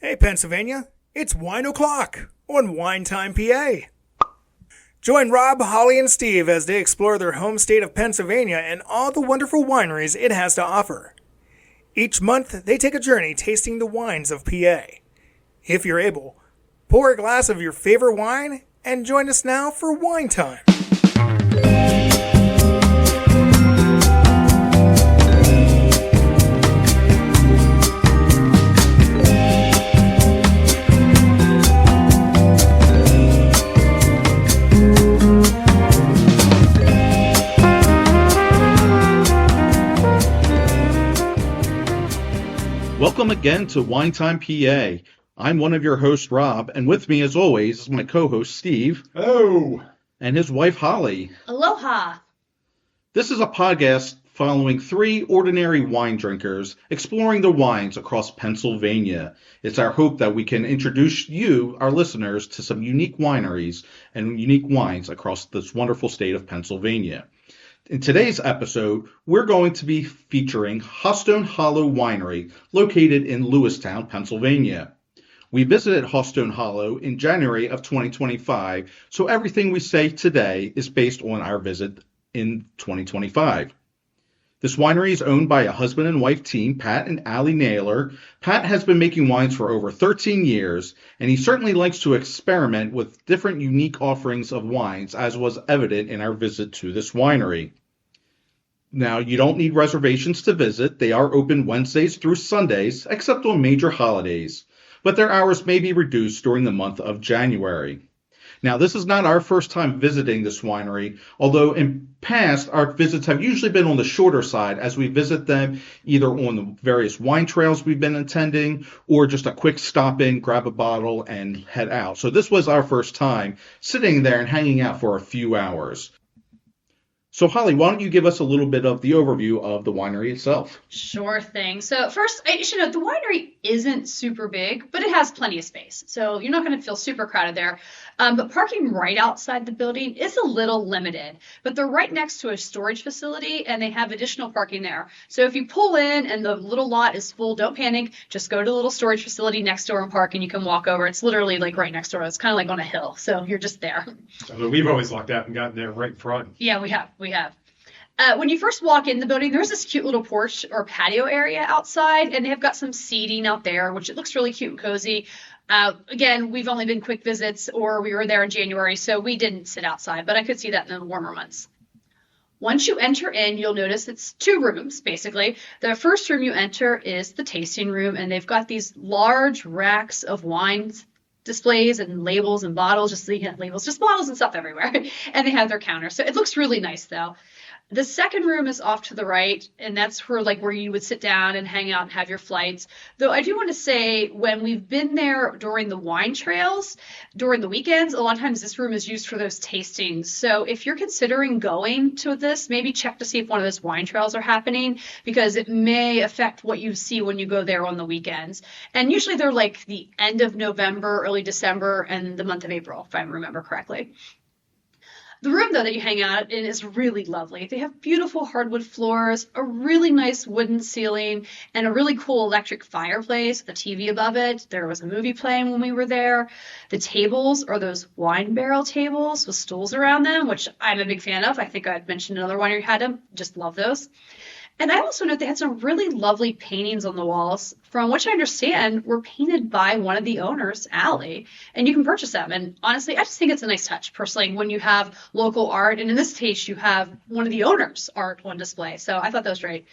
Hey Pennsylvania, it's wine o'clock on Wine Time PA. Join Rob, Holly, and Steve as they explore their home state of Pennsylvania and all the wonderful wineries it has to offer. Each month, they take a journey tasting the wines of PA. If you're able, pour a glass of your favorite wine and join us now for Wine Time. Welcome again to Wine Time PA. I'm one of your hosts, Rob, and with me, as always, is my co-host, Steve. Hello. And his wife, Holly. Aloha. This is a podcast following three ordinary wine drinkers exploring the wines across Pennsylvania. It's our hope that we can introduce you, our listeners, to some unique wineries and unique wines across this wonderful state of Pennsylvania. In today's episode, we're going to be featuring Hawstone Hollow Winery, located in Lewistown, Pennsylvania. We visited Hawstone Hollow in January of 2025, so everything we say today is based on our visit in 2025. This winery is owned by a husband and wife team, Pat and Allie Naylor. Pat has been making wines for over 13 years, and he certainly likes to experiment with different unique offerings of wines, as was evident in our visit to this winery. Now, you don't need reservations to visit. They are open Wednesdays through Sundays, except on major holidays, but their hours may be reduced during the month of January. Now, this is not our first time visiting this winery, although in past, our visits have usually been on the shorter side as we visit them either on the various wine trails we've been attending or just a quick stop in, grab a bottle, and head out. So this was our first time sitting there and hanging out for a few hours. So, Holly, why don't you give us a little bit of the overview of the winery itself? Sure thing. So first, I should note the winery isn't super big, but it has plenty of space. So you're not going to feel super crowded there. But parking right outside the building is a little limited. But they're right next to a storage facility, and they have additional parking there. So if you pull in and the little lot is full, don't panic. Just go to the little storage facility next door and park, and you can walk over. It's literally like right next door. It's kind of like on a hill. So you're just there. Although we've always lucked out and gotten there right in front. Yeah, we have. When you first walk in the building, there's this cute little porch or patio area outside, and they've got some seating out there, which it looks really cute and cozy. Again, we've only been quick visits, or we were there in January, so we didn't sit outside, but I could see that in the warmer months. Once you enter in, you'll notice it's two rooms, basically. The first room you enter is the tasting room, and they've got these large racks of wines displays and labels and bottles, just bottles and stuff everywhere. And they have their counter. So it looks really nice, though. The second room is off to the right, and that's where you would sit down and hang out and have your flights. Though I do want to say, when we've been there during the wine trails, during the weekends, a lot of times this room is used for those tastings. So if you're considering going to this, maybe check to see if one of those wine trails are happening, because it may affect what you see when you go there on the weekends. And usually they're like the end of November, early December, and the month of April, if I remember correctly. The room, though, that you hang out in is really lovely. They have beautiful hardwood floors, a really nice wooden ceiling, and a really cool electric fireplace with a TV above it. There was a movie playing when we were there. The tables are those wine barrel tables with stools around them, which I'm a big fan of. I think I'd mentioned another winery had them. Just love those. And I also note they had some really lovely paintings on the walls, from which I understand were painted by one of the owners, Allie, and you can purchase them. And honestly, I just think it's a nice touch, personally, when you have local art, and in this case, you have one of the owners' art on display. So I thought that was great.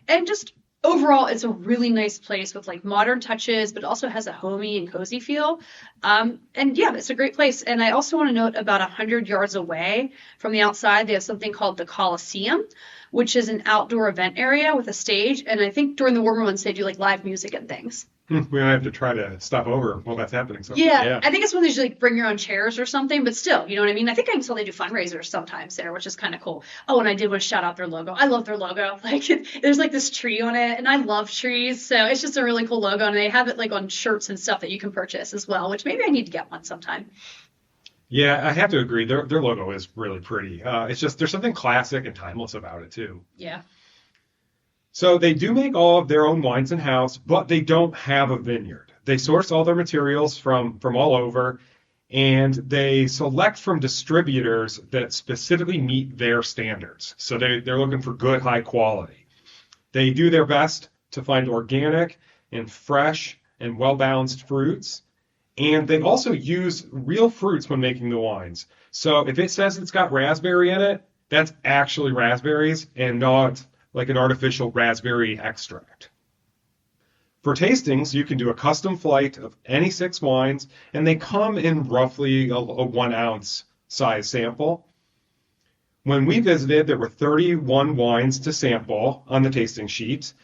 And just overall, it's a really nice place with like modern touches, but also has a homey and cozy feel. And yeah, it's a great place. And I also want to note about 100 yards away from the outside, they have something called the Coliseum, which is an outdoor event area with a stage. And I think during the warmer months, they do like live music and things. We might have to try to stop over while that's happening. So. Yeah, I think it's when they usually like bring your own chairs or something, but still, you know what I mean? I think I saw they do fundraisers sometimes there, which is kind of cool. Oh, and I did want to shout out their logo. I love their logo. Like there's like this tree on it, and I love trees. So it's just a really cool logo, and they have it like on shirts and stuff that you can purchase as well, which maybe I need to get one sometime. Yeah, I have to agree. Their logo is really pretty. It's just there's something classic and timeless about it, too. Yeah. So they do make all of their own wines in-house, but they don't have a vineyard. They source all their materials from all over, and they select from distributors that specifically meet their standards. So they're looking for good, high quality. They do their best to find organic and fresh and well-balanced fruits. And they also use real fruits when making the wines. So if it says it's got raspberry in it, that's actually raspberries and not like an artificial raspberry extract. For tastings, you can do a custom flight of any 6 wines, and they come in roughly a 1 ounce size sample. When we visited, there were 31 wines to sample on the tasting sheet,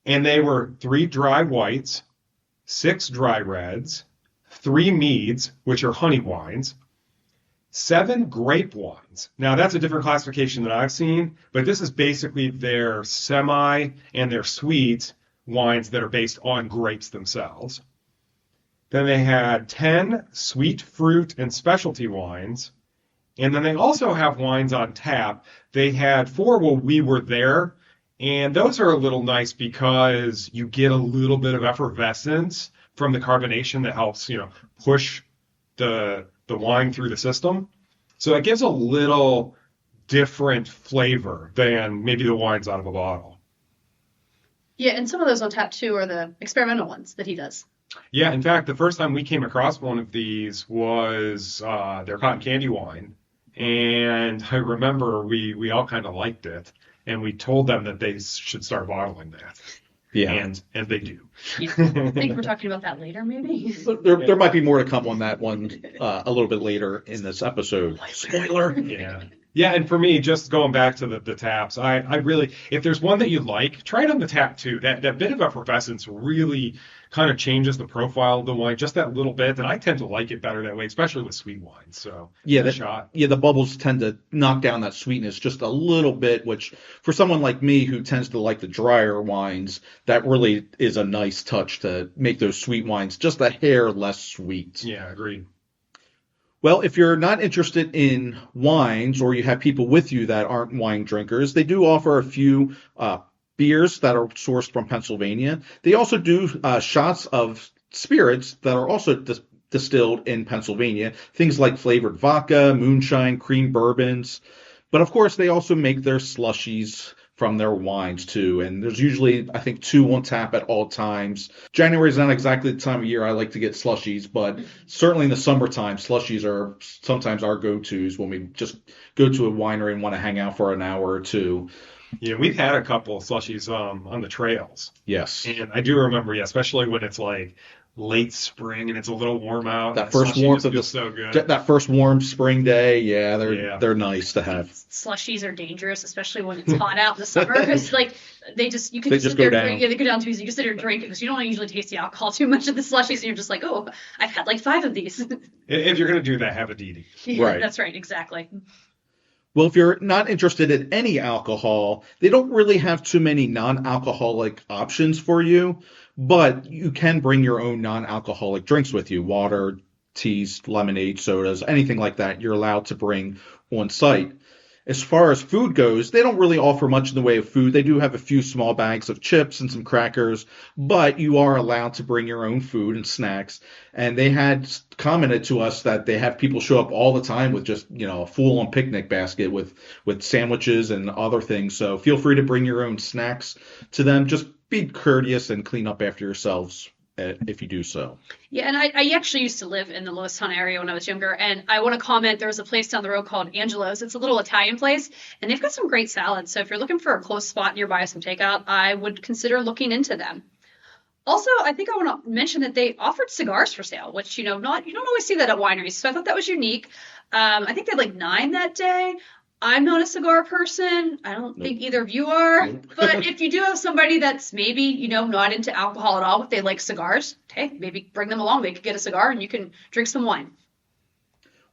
and they were 3 dry whites, 6 dry reds, 3 meads, which are honey wines, 7 grape wines. Now, that's a different classification than I've seen, but this is basically their semi and their sweet wines that are based on grapes themselves. Then they had 10 sweet fruit and specialty wines, and then they also have wines on tap. They had 4 while we were there, and those are a little nice because you get a little bit of effervescence from the carbonation that helps, push the wine through the system. So it gives a little different flavor than maybe the wines out of a bottle. Yeah, and some of those on tap too are the experimental ones that he does. Yeah, in fact, the first time we came across one of these was their cotton candy wine. And I remember we all kind of liked it. And we told them that they should start bottling that. Yeah. And they do. Yeah. I think we're talking about that later, maybe. There might be more to come on that one a little bit later in this episode. Spoiler. Yeah. Yeah, and for me, just going back to the taps, I really, if there's one that you like, try it on the tap too. That bit of effervescence really kind of changes the profile of the wine just that little bit, and I tend to like it better that way, especially with sweet wines. So the bubbles tend to knock down that sweetness just a little bit, which for someone like me who tends to like the drier wines, that really is a nice touch to make those sweet wines just a hair less sweet. Yeah, agreed. Well, if you're not interested in wines or you have people with you that aren't wine drinkers, they do offer a few beers that are sourced from Pennsylvania. They also do shots of spirits that are also distilled in Pennsylvania, things like flavored vodka, moonshine, cream bourbons. But of course, they also make their slushies from their wines too, and there's usually, I think, 2 on tap at all times. January is not exactly the time of year I like to get slushies, but certainly in the summertime, slushies are sometimes our go-tos when we just go to a winery and want to hang out for an hour or two. Yeah, we've had a couple of slushies on the trails. Yes. And I do remember, especially when it's like late spring and it's a little warm out. That first warmth of so good. That first warm spring day, they're nice to have. Slushies are dangerous, especially when it's hot out in the summer, because you can They just just sit go there, down. drink, they go down too easy. You can sit there and drink it because you don't usually taste the alcohol too much of the slushies, and you're just like, oh, I've had like 5 of these. If you're going to do that, have a DD. Yeah, Right. That's right, exactly. Well, if you're not interested in any alcohol, they don't really have too many non-alcoholic options for you, but you can bring your own non-alcoholic drinks with you, water, teas, lemonade, sodas, anything like that you're allowed to bring on site. As far as food goes, they don't really offer much in the way of food. They do have a few small bags of chips and some crackers, but you are allowed to bring your own food and snacks. And they had commented to us that they have people show up all the time with just, a full-on picnic basket with sandwiches and other things. So feel free to bring your own snacks to them. Just be courteous and clean up after yourselves if you do so. Yeah, and I actually used to live in the Lewistown area when I was younger, and I want to comment, there was a place down the road called Angelo's. It's a little Italian place, and they've got some great salads. So if you're looking for a close spot nearby, some takeout, I would consider looking into them. Also, I think I want to mention that they offered cigars for sale, which, you don't always see that at wineries. So I thought that was unique. I think they had like 9 that day. I'm not a cigar person. I don't think either of you are. But if you do have somebody that's maybe, not into alcohol at all, but they like cigars, hey, maybe bring them along. They could get a cigar and you can drink some wine.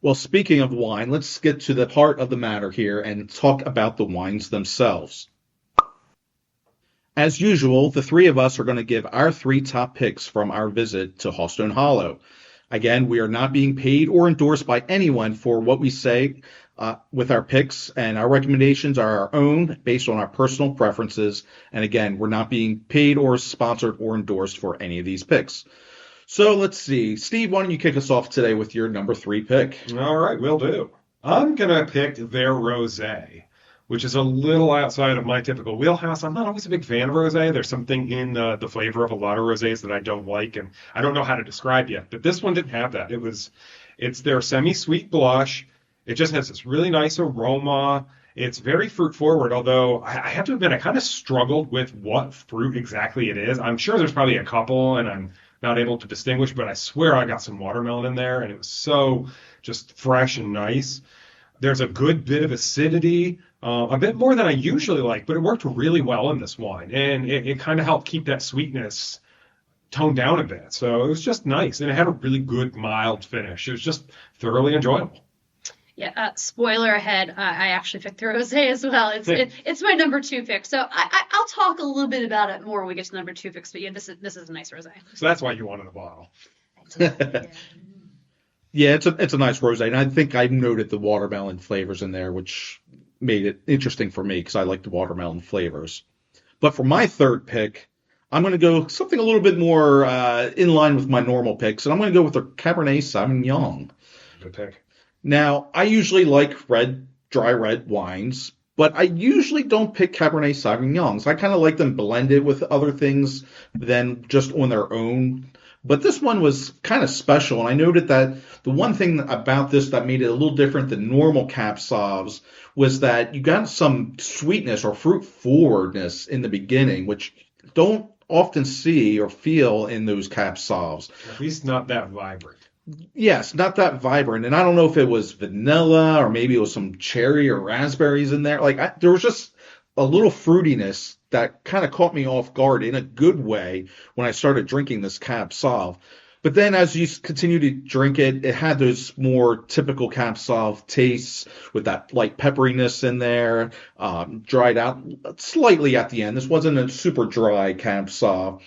Well, speaking of wine, let's get to the heart of the matter here and talk about the wines themselves. As usual, the 3 of us are going to give our 3 top picks from our visit to Hawstone Hollow. Again, we are not being paid or endorsed by anyone for what we say with our picks, and our recommendations are our own based on our personal preferences. And again, we're not being paid or sponsored or endorsed for any of these picks. So let's see. Steve, why don't you kick us off today with your number 3 pick? All right, will do. I'm going to pick their rosé, which is a little outside of my typical wheelhouse. I'm not always a big fan of rosé. There's something in the flavor of a lot of rosés that I don't like, and I don't know how to describe yet. But this one didn't have that. It's their semi-sweet blush. It just has this really nice aroma. It's very fruit forward, although I have to admit I kind of struggled with what fruit exactly it is. I'm sure there's probably a couple, and I'm not able to distinguish, but I swear I got some watermelon in there, and it was so just fresh and nice. There's a good bit of acidity, a bit more than I usually like, but it worked really well in this wine, and it kind of helped keep that sweetness toned down a bit. So it was just nice, and it had a really good mild finish. It was just thoroughly enjoyable. Yeah, spoiler ahead, I actually picked the rosé as well. It's my number 2 pick. So I'll talk a little bit about it more when we get to number 2 picks. But yeah, this is a nice rosé. So that's why you wanted a bottle. Yeah, it's a nice rosé, and I think I noted the watermelon flavors in there, which made it interesting for me because I like the watermelon flavors. But for my 3rd pick, I'm going to go something a little bit more in line with my normal picks, and I'm going to go with the Cabernet Sauvignon. Good pick. Now, I usually like dry red wines, but I usually don't pick Cabernet Sauvignons. I kind of like them blended with other things than just on their own. But this one was kind of special, and I noted that the one thing about this that made it a little different than normal Cab Sauvs was that you got some sweetness or fruit forwardness in the beginning, which don't often see or feel in those Cab Sauvs. At least not that vibrant. Yes, not that vibrant. And I don't know if it was vanilla or maybe it was some cherry or raspberries in there. There was just a little fruitiness that kind of caught me off guard in a good way when I started drinking this Cab Sauv. But then as you continue to drink it, it had those more typical Cab Sauv tastes with that light pepperiness in there, dried out slightly at the end. This wasn't a super dry Cab Sauv.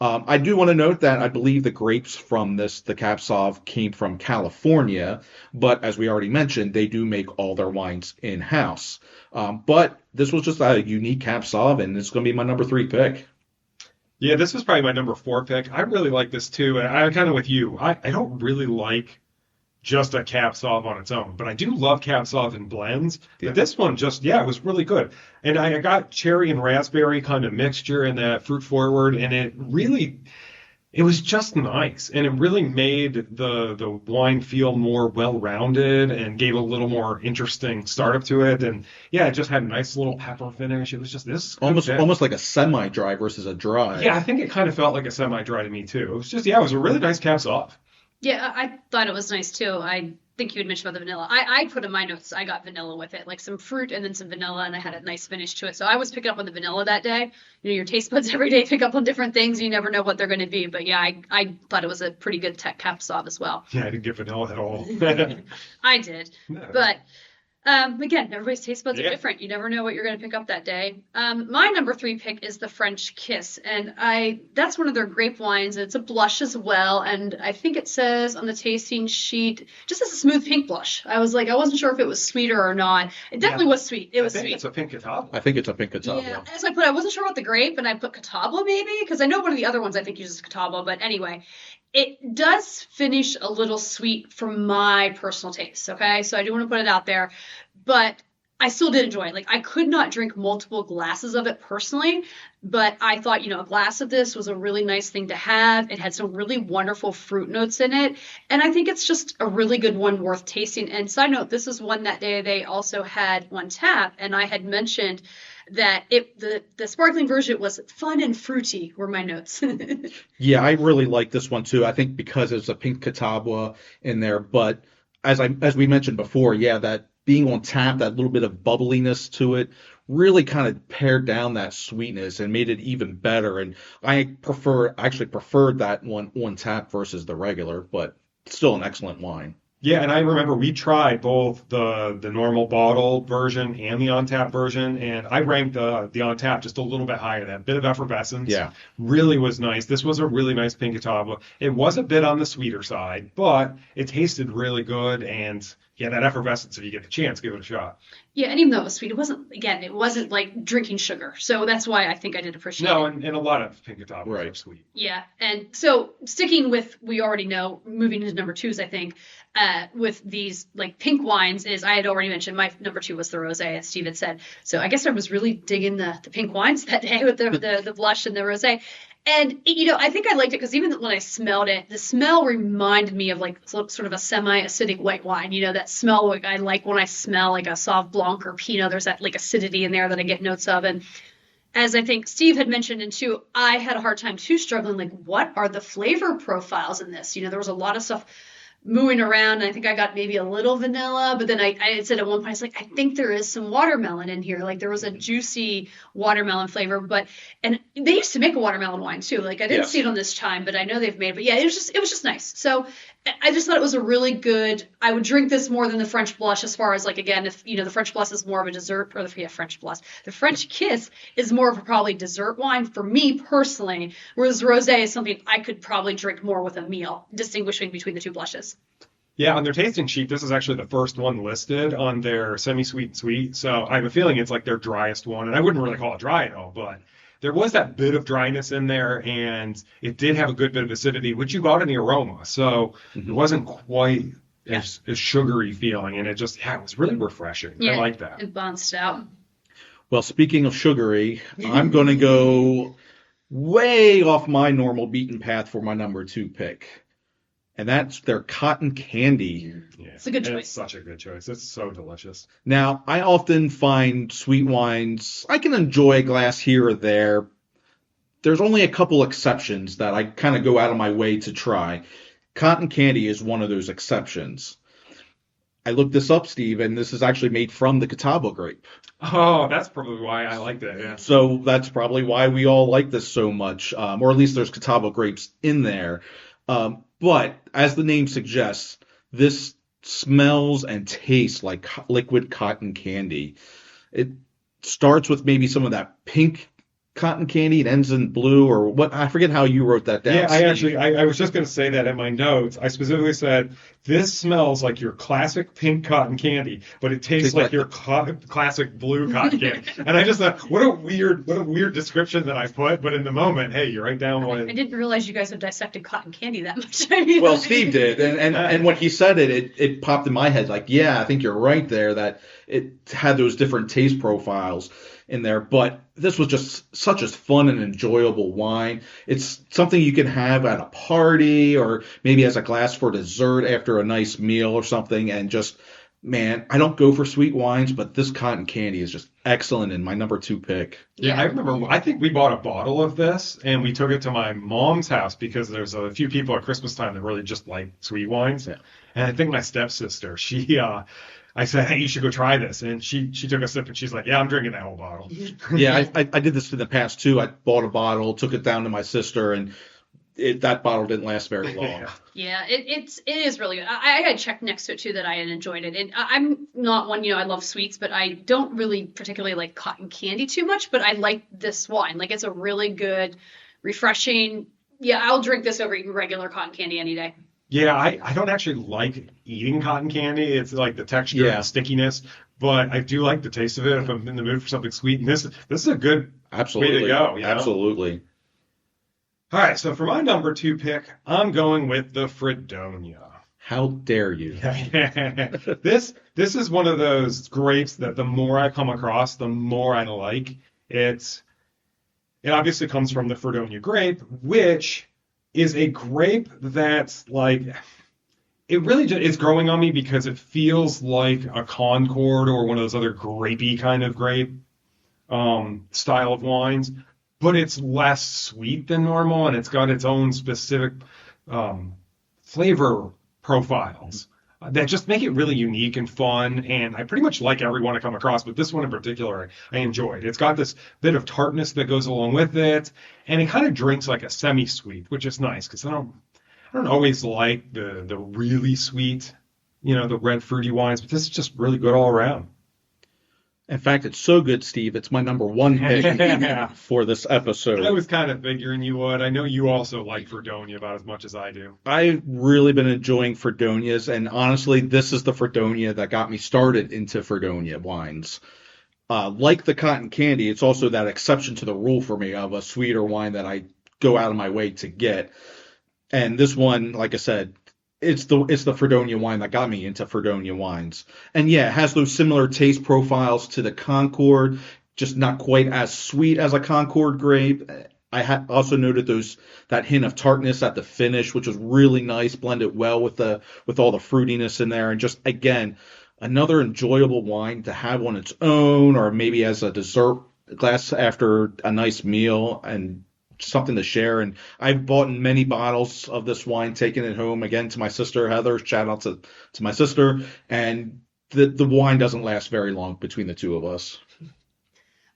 I do want to note that I believe the grapes from the Cab Sauv came from California, but as we already mentioned, they do make all their wines in-house. But this was just a unique Cab Sauv, and it's going to be my number 3 pick. Yeah, this was probably my number 4 pick. I really like this too, and I'm kind of with you. I don't really like just a Cab Sauv on its own, but I do love Cab Sauv in blends. Yeah. But this one it was really good. And I got cherry and raspberry kind of mixture in that fruit forward, and it was just nice. And it really made the wine feel more well-rounded and gave a little more interesting startup to it. And yeah, it just had a nice little pepper finish. It was just this almost like a semi-dry versus a dry. Yeah, I think it kind of felt like a semi-dry to me too. It was just, it was a really nice Cab Sauv. Yeah, I thought it was nice too. I think you had mentioned about the vanilla. I put in my notes, I got vanilla with it, like some fruit and then some vanilla, and I had a nice finish to it. So I was picking up on the vanilla that day. Your taste buds every day pick up on different things. You never know what they're going to be. But yeah, I thought it was a pretty good Cab Sauv as well. Yeah, I didn't get vanilla at all. I did. No. But again, everybody's taste buds are different. You never know what you're going to pick up that day. My number 3 pick is the French Kiss, and that's one of their grape wines. It's a blush as well, and I think it says on the tasting sheet just as a smooth pink blush. I wasn't sure if it was sweeter or not. It definitely was sweet. It was sweet. It's a pink Catawba. I think it's a pink Catawba. Yeah, as I wasn't sure about the grape, and I put Catawba maybe because I know one of the other ones I think uses Catawba, but anyway. It does finish a little sweet for my personal taste, okay? So I do want to put it out there, but I still did enjoy it. I could not drink multiple glasses of it personally, but I thought, a glass of this was a really nice thing to have. It had some really wonderful fruit notes in it, and I think it's just a really good one worth tasting. And side note, this is one that day they also had on tap, and I had mentioned that the sparkling version was fun and fruity were my notes. Yeah, I really like this one too. I think because there's a pink Catawba in there, but as we mentioned before, yeah, that being on tap, that little bit of bubbliness to it really kind of pared down that sweetness and made it even better. And I actually preferred that one on tap versus the regular, but still an excellent wine. Yeah, and I remember we tried both the normal bottle version and the on-tap version, and I ranked the on-tap just a little bit higher. That bit of effervescence really was nice. This was a really nice pink Catawba. It was a bit on the sweeter side, but it tasted really good, and yeah, that effervescence, if you get the chance, give it a shot. Yeah, and even though it was sweet, it wasn't like drinking sugar. So that's why I think I did appreciate No, it. and a lot of pink Catawbas Right. are sweet. Yeah, and so sticking with, we already know, moving into number twos, I think, with these like pink wines is, I had already mentioned my number two was the rosé, as Steve had said. So I guess I was really digging the pink wines that day with the blush and the rosé. And, I think I liked it because even when I smelled it, the smell reminded me of like sort of a semi-acidic white wine. That smell like I like when I smell like a Sauv Blanc or Pinot. There's that like acidity in there that I get notes of. And as I think Steve had mentioned, and too, I had a hard time too struggling, like, what are the flavor profiles in this? There was a lot of stuff moving around, and I think I got maybe a little vanilla, but then I had said at one point, I was like, I think there is some watermelon in here. Like there was a juicy watermelon flavor, and they used to make a watermelon wine too. Like I didn't see it on this time, but I know they've made, but yeah, it was just nice. So I just thought it was a really good, I would drink this more than the French blush, as far as like, again, if, the French blush is more of a dessert, or the French blush, the French kiss is more of a probably dessert wine for me personally, whereas rosé is something I could probably drink more with a meal, distinguishing between the two blushes. Yeah, on their tasting sheet, this is actually the first one listed on their semi-sweet and sweet. So I have a feeling it's like their driest one. And I wouldn't really call it dry at all, but there was that bit of dryness in there, and it did have a good bit of acidity, which you got in the aroma. So it wasn't quite as sugary feeling, and it was really refreshing. Yeah, I like that. It balanced out. Well, speaking of sugary, I'm going to go way off my normal beaten path for my number two pick. And that's their cotton candy. Yeah, it's a good choice. It's such a good choice. It's so delicious. Now, I often find sweet wines, I can enjoy a glass here or there. There's only a couple exceptions that I kind of go out of my way to try. Cotton candy is one of those exceptions. I looked this up, Steve, and this is actually made from the Catawba grape. Oh, that's probably why I like that, yeah. So that's probably why we all like this so much, or at least there's Catawba grapes in there. But as the name suggests, this smells and tastes like liquid cotton candy. It starts with maybe some of that pink cotton candy. It ends in blue, or what? I forget how you wrote that down. Yeah, I was just going to say that in my notes. I specifically said, this smells like your classic pink cotton candy, but it tastes like your classic blue cotton candy. And I just thought, what a weird description that I put. But in the moment, hey, you're right down with. I didn't realize you guys have dissected cotton candy that much. Well, Steve did, and when he said it popped in my head. Like, yeah, I think you're right there, that it had those different taste profiles in there. But this was just such a fun and enjoyable wine. It's something you can have at a party, or maybe as a glass for dessert after a nice meal or something. And just, man, I don't go for sweet wines, but this cotton candy is just excellent, and my number two pick. Yeah, I remember, I think we bought a bottle of this and we took it to my mom's house because there's a few people at Christmas time that really just like sweet wines. Yeah. And I think my stepsister, I said, hey, you should go try this. And she took a sip and she's like, yeah, I'm drinking that whole bottle. Yeah, I did this in the past too. I bought a bottle, took it down to my sister, and that bottle didn't last very long. Yeah, it is really good. I had checked next to it too that I had enjoyed it. And I'm not one, I love sweets, but I don't really particularly like cotton candy too much. But I like this wine. Like, it's a really good, refreshing. Yeah, I'll drink this over eating regular cotton candy any day. Yeah, I don't actually like eating cotton candy. It's like the texture and the stickiness, but I do like the taste of it if I'm in the mood for something sweet. And this is a good way to go. Absolutely. All right, so for my number two pick, I'm going with the Fredonia. How dare you? This is one of those grapes that the more I come across, the more I like. It obviously comes from the Fredonia grape, which is a grape that's like, it really just is growing on me because it feels like a Concord or one of those other grapey kind of grape style of wines, but it's less sweet than normal, and it's got its own specific flavor profiles that just make it really unique and fun. And I pretty much like every one I come across, but this one in particular I enjoyed. It's got this bit of tartness that goes along with it, and it kind of drinks like a semi-sweet, which is nice because I don't always like the really sweet, the red fruity wines, but this is just really good all around. In fact, it's so good, Steve. It's my number one pick for this episode. I was kind of figuring you would. I know you also like Fredonia about as much as I do. I've really been enjoying Fredonias, and honestly, this is the Fredonia that got me started into Fredonia wines. Like the cotton candy, it's also that exception to the rule for me of a sweeter wine that I go out of my way to get. And this one, like I said, it's the Fredonia wine that got me into Fredonia wines. And yeah, it has those similar taste profiles to the Concord, just not quite as sweet as a Concord grape. I also noted that hint of tartness at the finish, which was really nice, blended well with all the fruitiness in there, and just again another enjoyable wine to have on its own, or maybe as a dessert glass after a nice meal, and something to share. And I've bought many bottles of this wine, taken it home again to my sister Heather. Shout out to my sister. And the wine doesn't last very long between the two of us.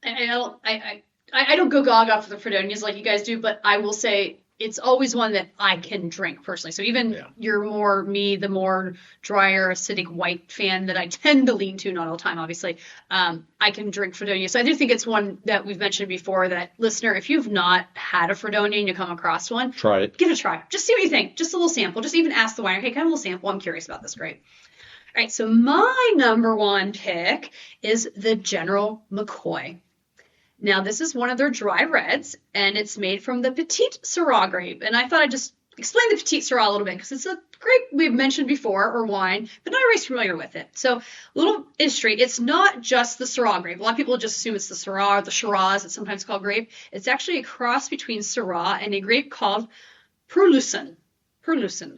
I don't go gaga for the Fredonias like you guys do, but I will say it's always one that I can drink personally. So even you're more me, the more drier, acidic white fan that I tend to lean to, not all the time, obviously, I can drink Fredonia. So I do think it's one that we've mentioned before that, listener, if you've not had a Fredonia and you come across one, try it. Give it a try. Just see what you think. Just a little sample. Just even ask the winer, hey, can I have a little sample? I'm curious about this grape. All right, so my number one pick is the General McCoy. Now, this is one of their dry reds, and it's made from the Petite Syrah grape. And I thought I'd just explain the Petite Syrah a little bit, because it's a grape we've mentioned before, or wine, but not everybody's familiar with it. So, a little history. It's not just the Syrah grape. A lot of people just assume it's the Syrah or the Shiraz. It's sometimes called grape. It's actually a cross between Syrah and a grape called Purluson.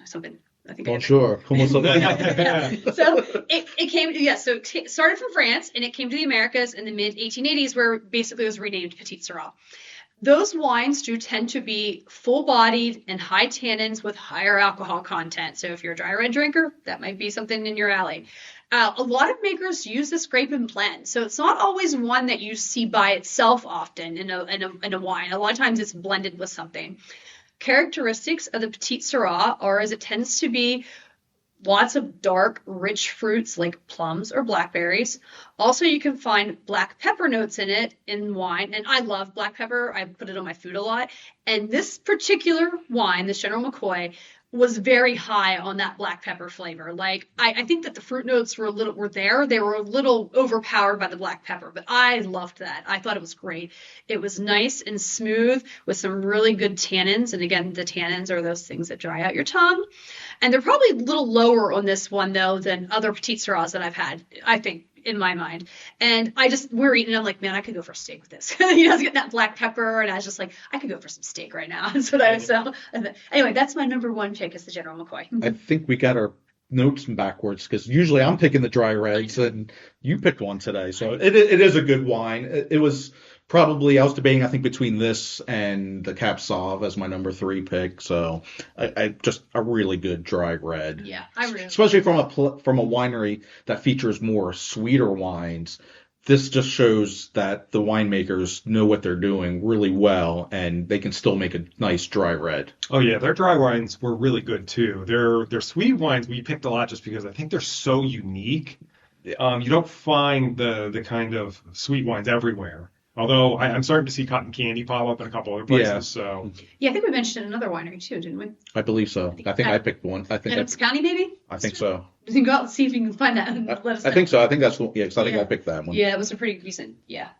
Something. I think Bonjour. So it came to, so it started from France, and it came to the Americas in the mid 1880s, where basically it was renamed Petite Syrah. Those wines do tend to be full-bodied and high tannins with higher alcohol content. So if you're a dry red drinker, that might be something in your alley. A lot of makers use this grape in blend, so it's not always one that you see by itself often in a wine. A lot of times it's blended with something. Characteristics of the Petite Syrah are, as it tends to be, lots of dark, rich fruits like plums or blackberries. Also, you can find black pepper notes in it in wine, and I love black pepper. I put it on my food a lot. And this particular wine, this General McCoy, was very high on that black pepper flavor. Like, I think that the fruit notes were there. They were a little overpowered by the black pepper, but I loved that. I thought it was great. It was nice and smooth with some really good tannins. And again, the tannins are those things that dry out your tongue. And they're probably a little lower on this one, though, than other Petite Syrahs that I've had, I think, in my mind. And we're eating, I'm like, man, I could go for a steak with this. I was getting that black pepper, and I was just like, I could go for some steak right now. That's what I was so. Anyway, that's my number one pick, is the General McCoy. I think we got our notes backwards, because usually I'm picking the dry reds, and you picked one today. So it is a good wine. It was probably, I was debating, I think, between this and the Cap Sauv as my number 3 pick. So I just a really good dry red. Yeah, I really. Especially from a winery that features more sweeter wines. This just shows that the winemakers know what they're doing really well, and they can still make a nice dry red. Oh yeah, their dry wines were really good too. Their sweet wines we picked a lot just because I think they're so unique. You don't find the kind of sweet wines everywhere. Although I'm starting to see cotton candy pop up in a couple other places. Yeah. So yeah, I think we mentioned another winery too, didn't we? I believe so. I think I picked one. Adams County, maybe? I think so. You can go out and see if you can find that and let us know. I think so. I think that's because I think I picked that one. Yeah, it was a pretty recent. Yeah.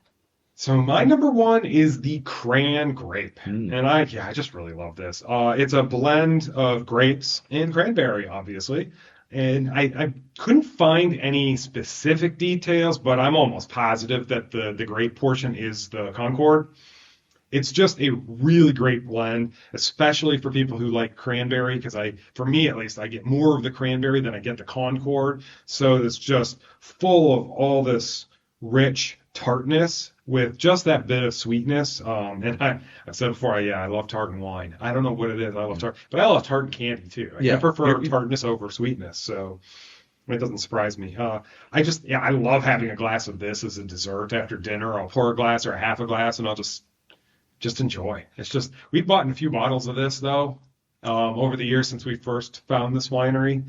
So my number one is the Cran grape, and I just really love this. It's a blend of grapes and cranberry, obviously. And I couldn't find any specific details, but I'm almost positive that the grape portion is the Concord. It's just a really great blend, especially for people who like cranberry, because for me at least, I get more of the cranberry than I get the Concord. So it's just full of all this rich tartness with just that bit of sweetness. And I said before, I love tart and wine. I don't know what it is. I love tart, but I love tart and candy too. I prefer tartness over sweetness. So it doesn't surprise me. I love having a glass of this as a dessert after dinner. I'll pour a glass or a half a glass, and I'll just enjoy. It's just, we've bought a few bottles of this though, over the years since we first found this winery.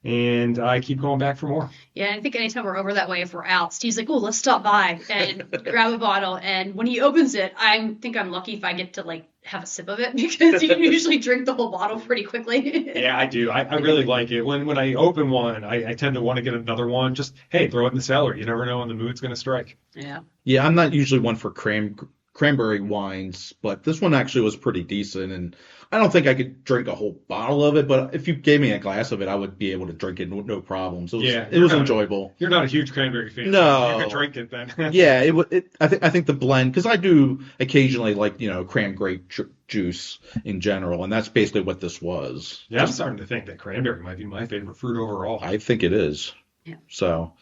and I keep going back for more. Yeah, I think anytime we're over that way, if we're out, Steve's like, "Oh, let's stop by and grab a bottle." And when he opens it, I think I'm lucky if I get to like have a sip of it because you can usually drink the whole bottle pretty quickly. Yeah, I do. I really like it. When I open one, I tend to want to get another one. Just, hey, throw it in the cellar. You never know when the mood's going to strike. Yeah. Yeah, I'm not usually one for cranberry wines, but this one actually was pretty decent, and I don't think I could drink a whole bottle of it, but if you gave me a glass of it, I would be able to drink it no problems. It was enjoyable. You're not a huge cranberry fan. No. You could drink it then. Yeah, I think the blend, because I do occasionally like, cran grape juice in general, and that's basically what this was. Yeah, I'm starting to think that cranberry might be my favorite fruit overall. I think it is. Yeah. So.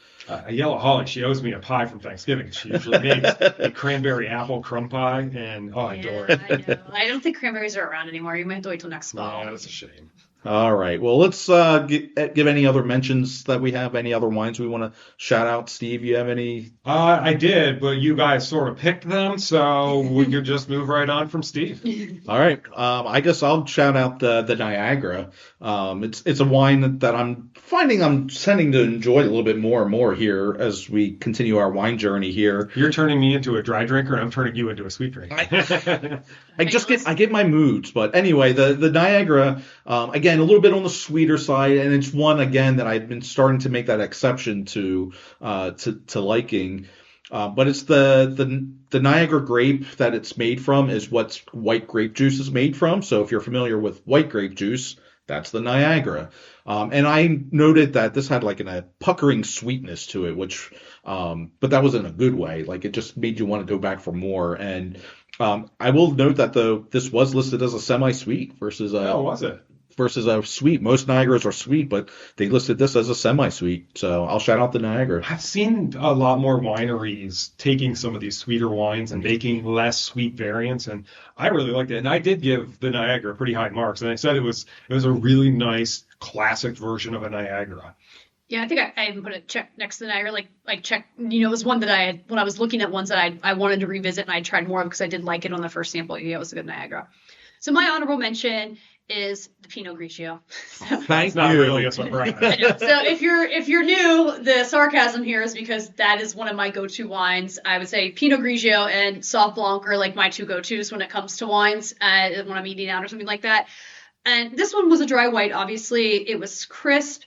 Yellow Holly, she owes me a pie from Thanksgiving. She usually makes a cranberry apple crumb pie, and I adore it. I know. I don't think cranberries are around anymore. You might have to wait till next fall. Yeah, that's a shame. All right. Well, let's give any other mentions that we have. Any other wines we want to shout out? Steve, you have any? I did, but you guys sort of picked them, so we could just move right on from Steve. All right. I guess I'll shout out the Niagara. It's a wine that I'm finding I'm tending to enjoy a little bit more and more here as we continue our wine journey here. You're turning me into a dry drinker, and I'm turning you into a sweet drinker. I get my moods, but anyway, the Niagara, again, a little bit on the sweeter side, and it's one again that I've been starting to make that exception to liking. But it's the Niagara grape that it's made from is what white grape juice is made from. So if you're familiar with white grape juice, that's the Niagara. And I noted that this had like a puckering sweetness to it, which, but that was in a good way. Like it just made you want to go back for more. And I will note that this was listed as a semi-sweet versus was it? Versus a sweet. Most Niagaras are sweet, but they listed this as a semi-sweet. So I'll shout out the Niagara. I've seen a lot more wineries taking some of these sweeter wines and making less sweet variants, and I really liked it. And I did give the Niagara pretty high marks, and I said it was a really nice classic version of a Niagara. Yeah, I think I even put a check next to the Niagara, like check. It was one that I had when I was looking at ones that I wanted to revisit, and I tried more of because I did like it on the first sample. Yeah, it was a good Niagara. So my honorable mention is the Pinot Grigio. Thank Not you. really a surprise. I know. So if you're new, the sarcasm here is because that is one of my go-to wines. I would say Pinot Grigio and Sauv Blanc are like my two go-tos when it comes to wines when I'm eating out or something like that. And this one was a dry white. Obviously, it was crisp.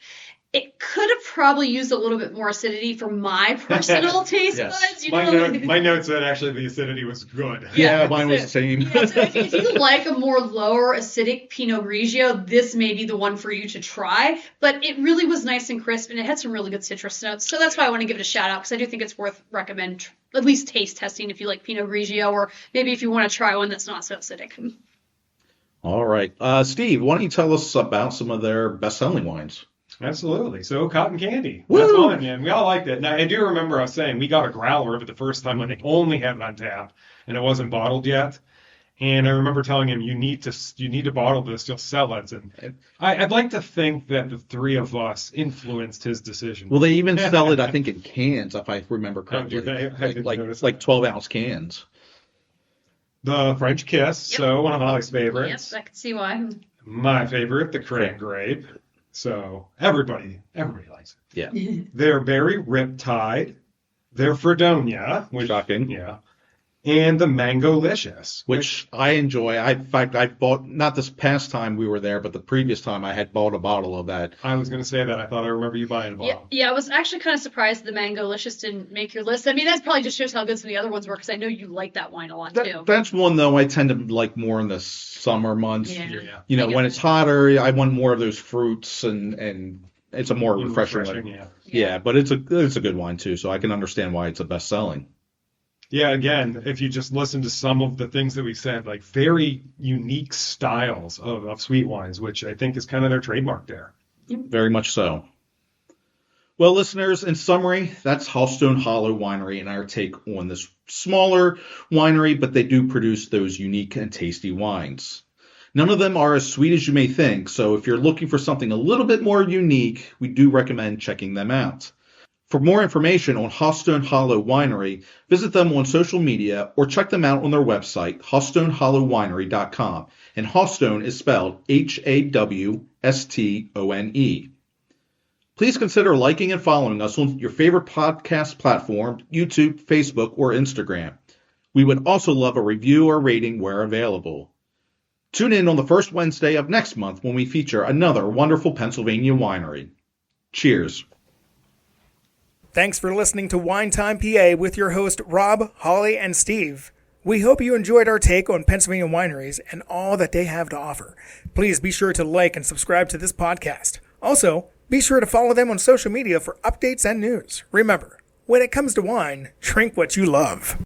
It could have probably used a little bit more acidity for my personal taste Yes. buds. My note said actually the acidity was good. Yeah, mine was the same. Yeah, so if you like a more lower acidic Pinot Grigio, this may be the one for you to try. But it really was nice and crisp, and it had some really good citrus notes. So that's why I want to give it a shout out, because I do think it's worth recommend at least taste testing if you like Pinot Grigio, or maybe if you want to try one that's not so acidic. All right. Steve, why don't you tell us about some of their best-selling wines? Absolutely. So cotton candy. Woo! That's one, and we all liked it. Now, I do remember us saying we got a growler of it the first time when they only had it on tap and it wasn't bottled yet. And I remember telling him, you need to bottle this, you'll sell it. And I'd like to think that the three of us influenced his decision. Well, they even sell it, I think, in cans, if I remember correctly. Notice like that. 12-ounce cans. The French Kiss, Yep. So one of Holly's favorites. Yep, I can see why. My favorite, the Cran Grape. So everybody likes it. Yeah. They're very Riptide. They're Fredonia, which Shocking. yeah, and the Mango-licious, Which I enjoy. In fact, I bought, not this past time we were there, but the previous time I had bought a bottle of that. I was going to say that. I thought I remember you buying a bottle. Yeah, I was actually kind of surprised the Mango-licious didn't make your list. I mean, that probably just shows how good some of the other ones were, because I know you like that wine a lot, too. That's one, though, I tend to like more in the summer months. Yeah. Yeah. When it's hotter, I want more of those fruits, and it's a more refreshing. Yeah. But it's a good wine, too, so I can understand why it's a best-selling. Yeah, again, if you just listen to some of the things that we said, like very unique styles of sweet wines, which I think is kind of their trademark there. Very much so. Well, listeners, in summary, that's Hawstone Hollow Winery and our take on this smaller winery, but they do produce those unique and tasty wines. None of them are as sweet as you may think, so if you're looking for something a little bit more unique, we do recommend checking them out. For more information on Hawstone Hollow Winery, visit them on social media or check them out on their website, hawstonehollowwinery.com. And Hawstone is spelled Hawstone. Please consider liking and following us on your favorite podcast platform, YouTube, Facebook, or Instagram. We would also love a review or rating where available. Tune in on the first Wednesday of next month when we feature another wonderful Pennsylvania winery. Cheers. Thanks for listening to Wine Time PA with your host Rob, Holly, and Steve. We hope you enjoyed our take on Pennsylvania wineries and all that they have to offer. Please be sure to like and subscribe to this podcast. Also, be sure to follow them on social media for updates and news. Remember, when it comes to wine, drink what you love.